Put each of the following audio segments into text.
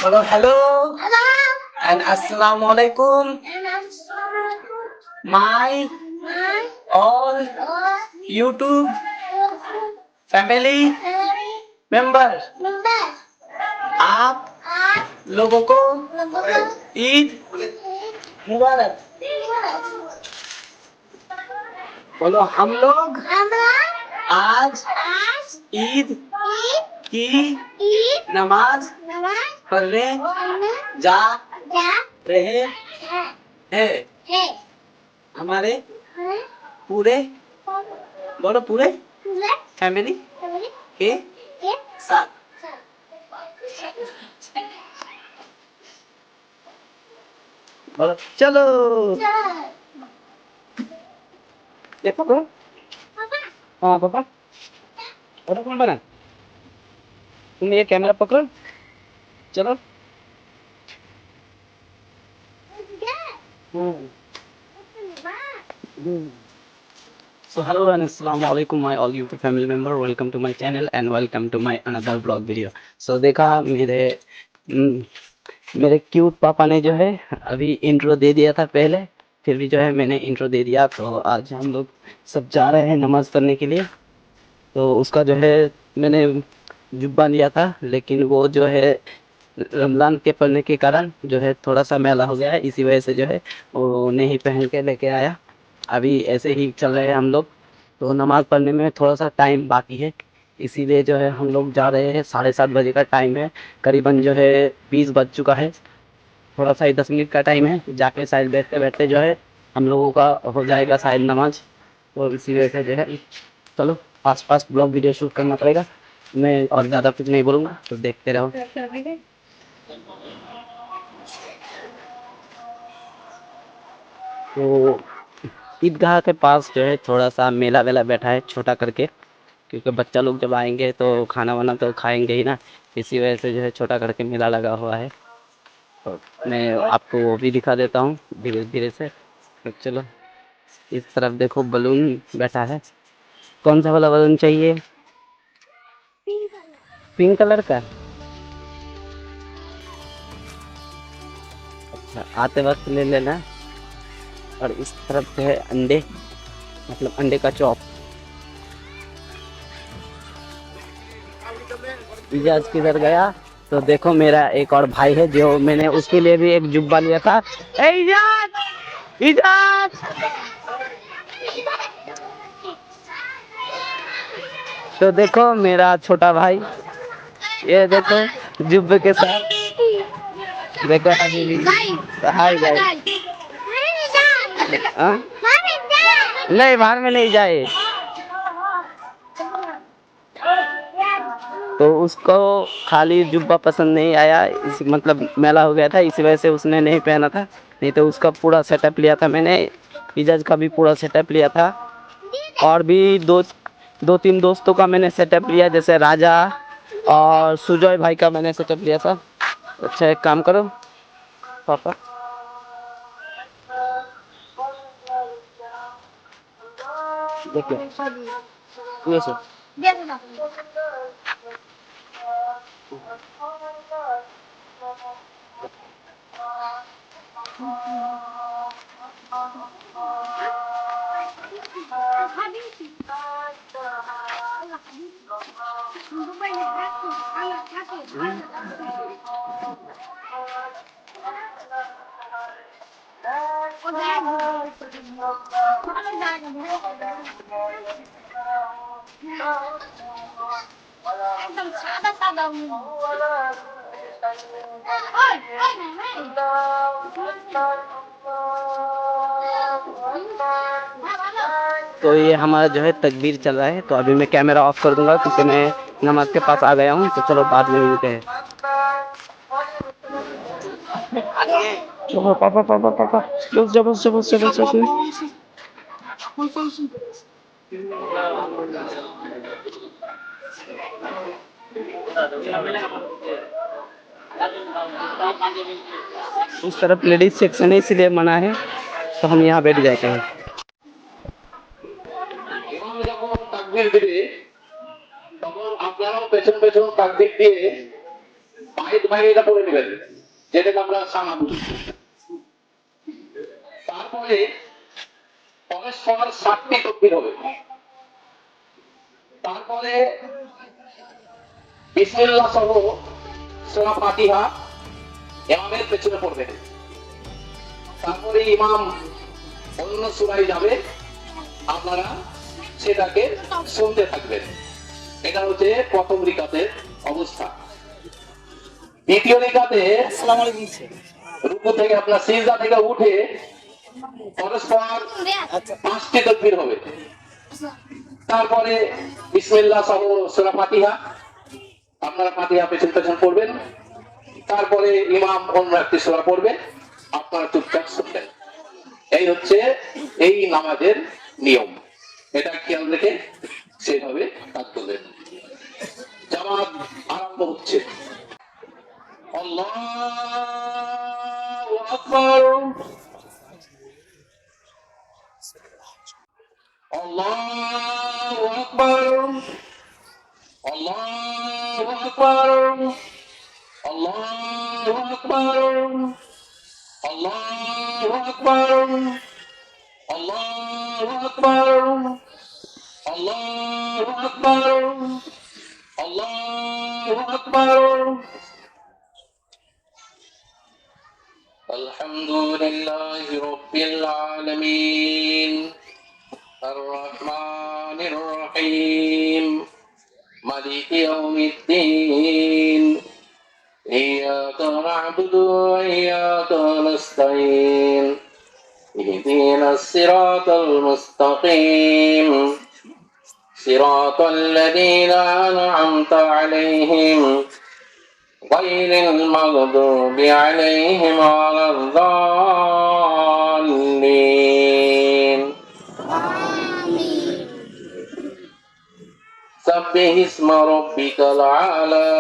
Hello, hello, and assalamu alaikum. My all YouTube family member, आप लोगों को ईद मुबारक। बोलो हम लोग आज ईद की नमाज पढ़ने जा रहे हैं। हमारे पूरे बोलो पूरे फैमिली के साथ। बोलो चलो। ये पकड़ो। हाँ पापा, फोटो कौन बना? तुम ये कैमरा पकड़ो, चलो। So hello and assalamu alaikum my all YouTube family member, welcome to my channel and welcome to my another vlog video. So देखा मेरे क्यूट पापा ने जो है अभी इंट्रो दे दिया था पहले, फिर भी जो है मैंने इंट्रो दे दिया। तो आज हम लोग सब जा रहे हैं नमाज पढ़ने के लिए। तो उसका जो है मैंने जुब्बा लिया था, लेकिन वो जो है रमज़ान के पड़ने के कारण जो है थोड़ा सा मैला हो गया है, इसी वजह से जो है वो नहीं पहन के लेके आया। अभी ऐसे ही चल रहे हैं हम लोग। तो नमाज़ पढ़ने में थोड़ा सा टाइम बाकी है, इसीलिए जो है हम लोग जा रहे हैं। 7:30 बजे का टाइम है, करीबन जो है 20 बज चुका है। थोड़ा सा ही 10 मिनट का टाइम है, जाके शायद बैठते बैठते जो है हम लोगों का हो जाएगा शायद नमाज। तो इसी वजह से जो है चलो आस पास ब्लॉग वीडियो शूट करना पड़ेगा। मैं और ज़्यादा कुछ नहीं बोलूँगा, तो देखते रहो। तो ईदगाह के पास जो है थोड़ा सा मेला वेला बैठा है छोटा करके, क्योंकि बच्चा लोग जब आएंगे तो खाना वाना तो खाएंगे ही ना, इसी वजह से जो है छोटा करके मेला लगा हुआ है। तो मैं आपको वो भी दिखा देता हूँ धीरे धीरे से। तो चलो, इस तरफ देखो बलून बैठा है। कौन सा वाला बलून चाहिए? पिंक कलर का। अच्छा, आते वक्त ले लेना। और इस तरफ जो है अंडे, मतलब अंडे का चॉप। इजाज किधर गया? तो देखो मेरा एक और भाई है जो मैंने उसके लिए भी एक जुब्बा लिया था। ए इजाज, इजाज। तो देखो मेरा छोटा भाई, ये देखो जुब्बे के साथ। देखो अभी भी हाय गाइस। हाँ? नहीं, बाहर में नहीं जाए। तो उसको खाली जुब्बा पसंद नहीं आया, इस मतलब मैला हो गया था, इसी वजह से उसने नहीं पहना था। नहीं तो उसका पूरा सेटअप लिया था मैंने, इजाज का भी पूरा सेटअप लिया था। और भी दो तीन दोस्तों का मैंने सेटअप लिया, जैसे राजा और सुजय भाई का मैंने सेटअप लिया था। अच्छा एक काम करो पापा, देखिए ये सो। तो ये हमारा जो है तकबीर चल रहा है। तो अभी मैं कैमरा ऑफ कर दूंगा क्योंकि मैं नमाज के पास आ गया हूँ। तो चलो बाद में मिलते हैं। पापा पापा पापा पापा, बस जा बस जा बस जा बस जा। उस तरफ लेडीज सेक्शन है, इसलिए मना है, तो हम यहाँ बैठ जाते हैं। তখন আপনারাও পেছন পেছন তাকবীর দিয়ে পায়ের বাইরে এটা পড়ে নেবেন, যেটাকে আমরা সানা বলি। তারপরে পরস্পর 7টি তাকবীর হবে। তারপরে বিসমিল্লাহ সহ সূরা ফাতিহা ইমামের পেছনে পড়বেন। তারপরে ইমাম অন্য সূরায় যাবে, আপনারা সেটাকে শুনতে থাকবেন। এটা হচ্ছে প্রথম রিকাতের অবস্থা। দ্বিতীয় রিকাতে রুকু থেকে আপনার সিজদা থেকে উঠে পরস্পর 5টি তাকবীর হবে। তারপরে বিসমিল্লাহ সহ সূরা ফাতিহা, আপনারা ফাতিহা পেছন পেছন পড়বেন। তারপরে ইমাম অন্য একটি সূরা পড়বে, আপনারা চুপচাপ শুনবেন। এই হচ্ছে এই নামাজের নিয়ম। এটা খেয়াল রেখে সেভাবে কাজ করবেন। জামাত আরম্ভ হচ্ছে। আল্লাহু আকবার, আল্লাহু আকবার, আল্লাহু আকবার, আল্লাহু আকবার, আল্লাহু আকবার, আল্লাহু আকবার, আল্লাহু আকবার, আল্লাহু আকবার। আলহামদুলিল্লাহি রাব্বিল আলামিন, আর-রাহমানির রহিম, মালিকি ইয়াউমিদ্দিন, ইয়্যাকা না'বুদু ওয়া ইয়্যাকা নাস্তাঈন, ইহদিনাস সিরাতাল মুস্তাকিম, সিরাতাল লাযীনা আন'আমতা আলাইহিম গায়রিল মাগদুবি আলাইহিম ওয়ালাদ-দাল্লিন। سبح اسم ربك الأعلى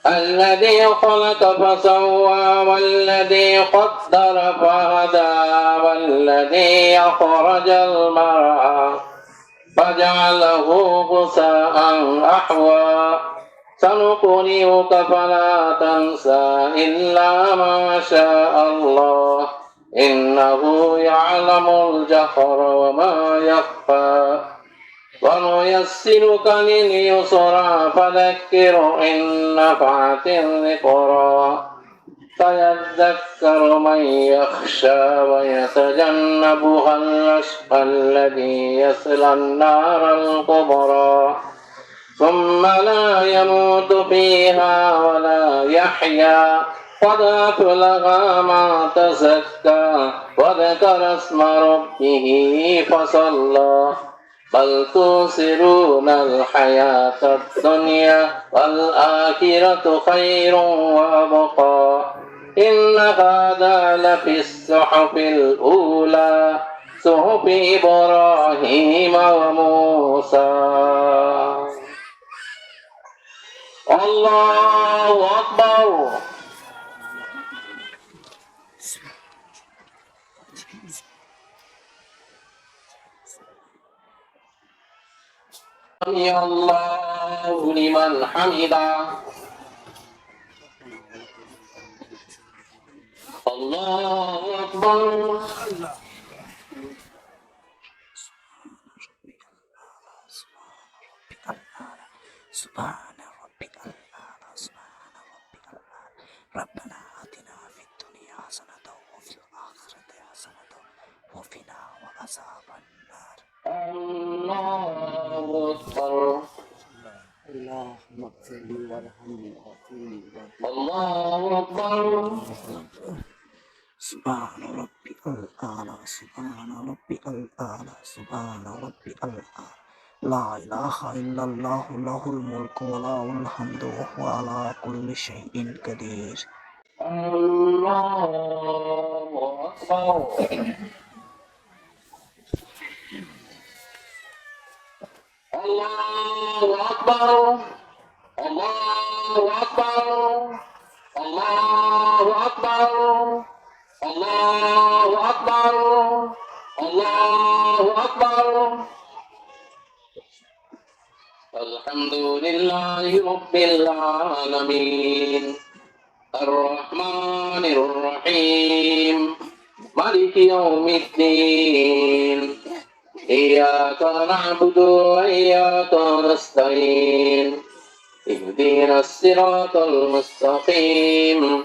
الذي خلق فسوى والذي قدر فهدى والذي أخرج المرعى فجعله غثاء أحوى سنقرئك فلا تنسى إلا ما شاء الله إنه يعلم الجهر وما يخفى ونيسرك لليسرى فذكر إن نفعت الذكرى سيذكر من يخشى ويتجنبها الأشقى الذي يصلى النار الكبرى ثم لا يموت فيها ولا يحيا قد أفلح من تزكى وذكر اسم ربه فصلى بل تؤثرون الحياة الدنيا والآخرة خير وأبقى إن هذا لفي الصحف الأولى صحف إبراهيم وموسى. الله أكبر. سمع الله لمن حمده. الله أكبر. سبحان ربك الأعلى سبحان ربك الأعلى ربنا آتنا في الدنيا حسنة وفي الآخرة حسنة وقنا عذاب النار. الله أكبر. اللهم اغفر لي وارحمني واغفرني الله أكبر. سبحان ربك الأعلى سبحان ربك الأعلى سبحان ربك الأعلى لا إله إلا الله له الملك وله الحمد وهو على كل شيء قدير. الله أكبر. الله أكبر. الله أكبر. الله أكبر. الله أكبر. الله أكبر. الحمد لله رب العالمين الرحمن الرحيم مالك يوم الدين إياك نعبد وإياك نستعين اهدنا الصراط المستقيم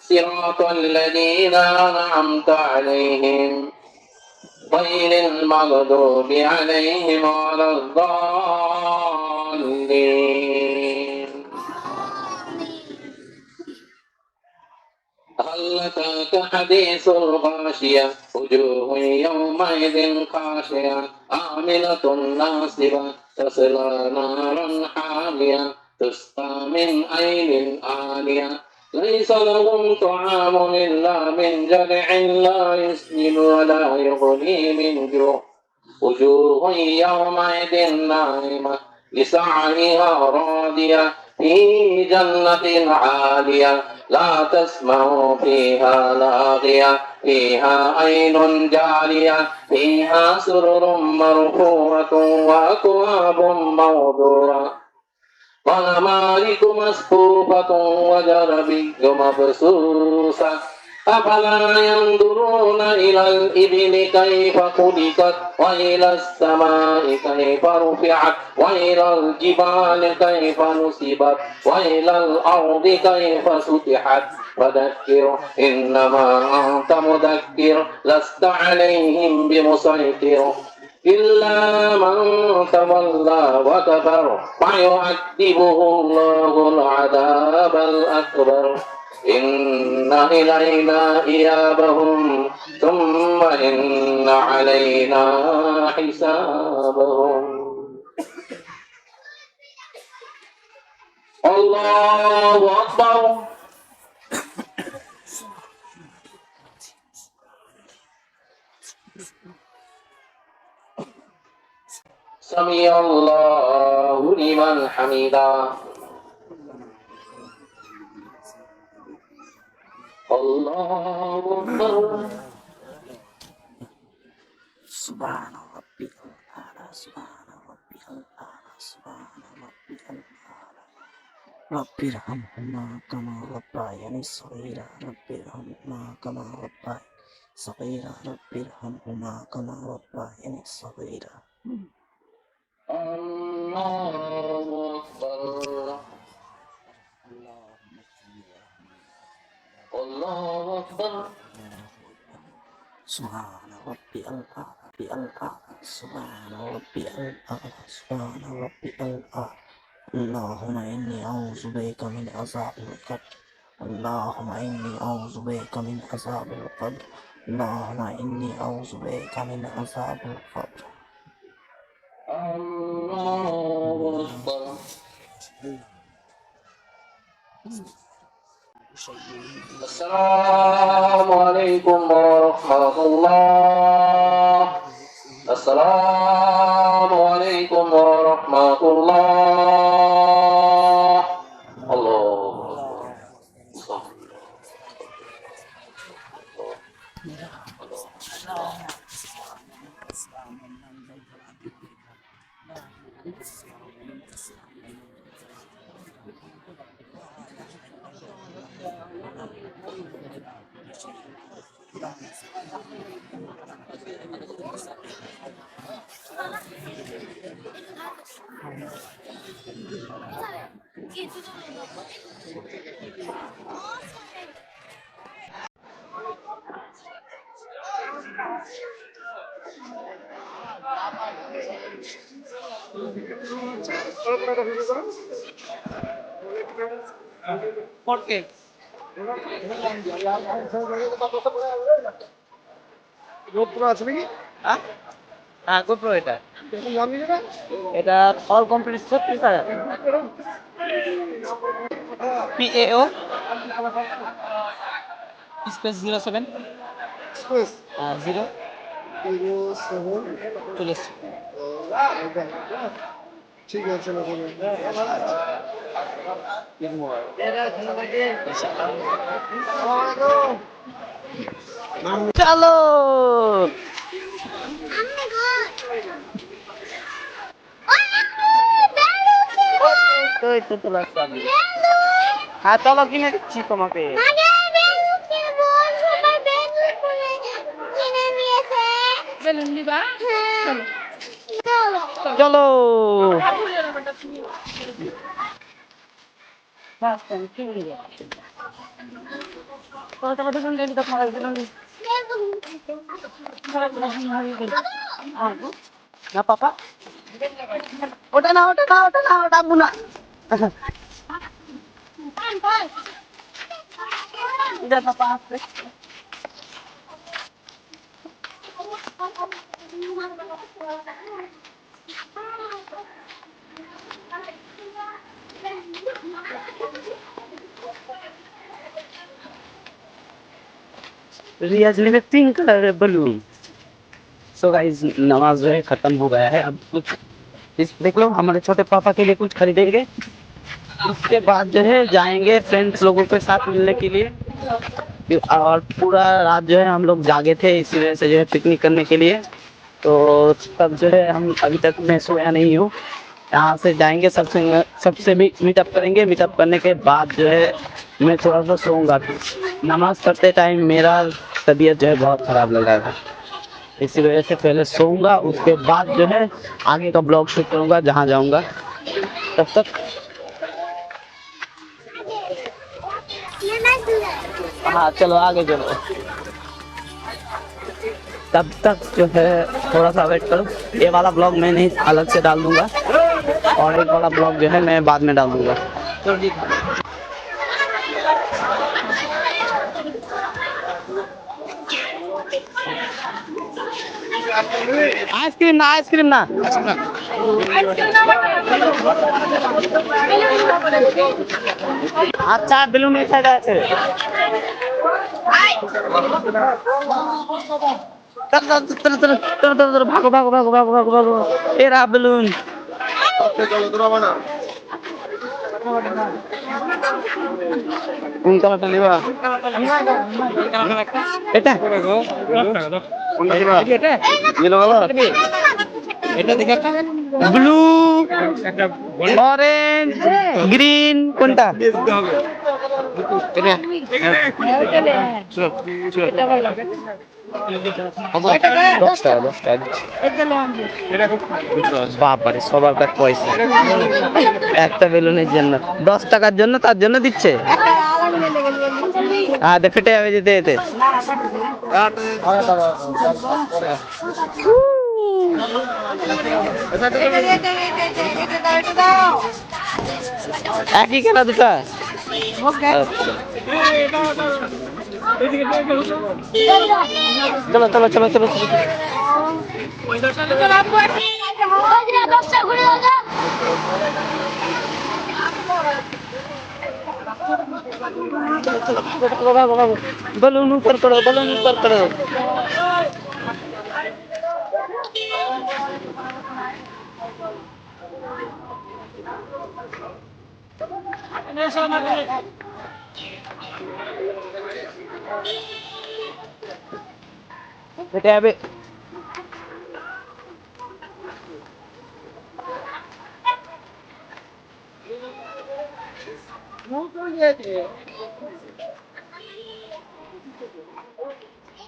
صراط الذين أنعمت عليهم غير المغضوب عليهم ولا الضالين هل أتاك حديث الغاشية وجوه يومئذ خاشعة عاملة ناصبة تصلى نارا حامية تسقى من عين آنية ليس لهم طعام إلا من جرع لا يسمن ولا يغني من جوع وجوه يومئذ ناعمة لسعيها راضية في جنة عالية لا تسمع فيها لاغية فيها عين جارية فيها سرر مرفوعة وأكواب موضوعة ونمارق مصفوفة وزرابي مبثوثة أفلا ينظرون إلى الإبل كيف خلقت وإلى السماء كيف رفعت وإلى الجبال كيف نصبت وإلى الأرض كيف سطحت فذكر إنما أنت مذكر لست عليهم بمسيطر إلا من تولى وكفر فيعذبه الله العذاب الأكبر إن إلينا إيابهم ثم إن علينا حسابهم الله أكبر سمع الله لمن حمده الله أكبر سبحان ربي الأعلى سبحان ربي الأعلى سبحان ربي الأعلى رب ارحمهما كما ربياني صغيرا رب ارحمهما كما ربياني صغيرا رب ارحمهما كما ربياني صغيرا الله أكبر الله أكبر سبحان ربي الأعلى سبحان ربي الأعلى سبحان ربي الأعلى اللهم إني أعوذ بك من عذاب القبر اللهم إني أعوذ بك من عذاب القبر اللهم إني أعوذ بك من عذاب القبر الله أكبر السلام عليكم ورحمة الله السلام عليكم ورحمة الله الله পড়কে GoPro আছে নাকি? হ্যাঁ গোপ্রো এটা এরকম দাম নিয়ে যাবে? এটা অল কমপ্লিট 36,000 PAO স্পেস 07 Space 0 07 চলে এসছে। ঠিক আছে না কোনো চলো তো এই তো চলে আসছে আমি। হ্যাঁ চলো কিনে দিচ্ছি তোমাকে। বেলুন দিবা চলো না পাপা, ওটা না ওটা না ওটা না ওটা মুনা। इधर पापा आपके रियजली में pink colour balloon. So guys नमाज जो है खत्म हो गया है। अब कुछ इस देख लो हमारे छोटे पापा के लिए कुछ खरीदेंगे, उसके बाद जो है जाएंगे फ्रेंड्स लोगों के साथ मिलने के लिए। और पूरा रात जो है हम लोग जागे थे इसी वजह से जो है पिकनिक करने के लिए। तो तब जो है हम अभी तक मैं सोया नहीं हूँ। यहाँ से जाएंगे सबसे मीटअप करेंगे। मीटअप करने के बाद जो है मैं थोड़ा सा सोऊंगा। नमाज पढ़ते टाइम मेरा तबीयत जो है बहुत ख़राब लगा था, इसी वजह से पहले सोऊंगा, उसके बाद जो है आगे का ब्लॉग शूट करूँगा जहाँ जाऊँगा। तब तक हाँ चलो आगे चलो। तब तक जो है थोड़ा सा वेट करो। ये वाला ब्लॉग मैं नहीं अलग से डाल दूंगा और एक वाला ब्लॉग जो है मैं बाद में डाल दूंगा। चलो ठीक है। आइसक्रीम ना आइसक्रीम ना अच्छा बेलून ऐसा আছে ভাগো ভাগো ভাগো ভাগো ভাগো ভাগো এরা বেলুন কোন কালারটা নিবা এটা এটা ইয়েলো কালার এটা দেখে একটা ব্লু অরেঞ্জ গ্রিন কোনটা বাবারে সবার কাছে পয়সা একটা বেলুনের জন্য 10 টাকার জন্য তার জন্য দিচ্ছে। হ্যাঁ ফেটে যাবে যেতে যেতে। একই কেনা দুটা চলো চলো চলো চলো बलून ऊपर करो बलून ऊपर करो। बेटे अबे मुंह क्यों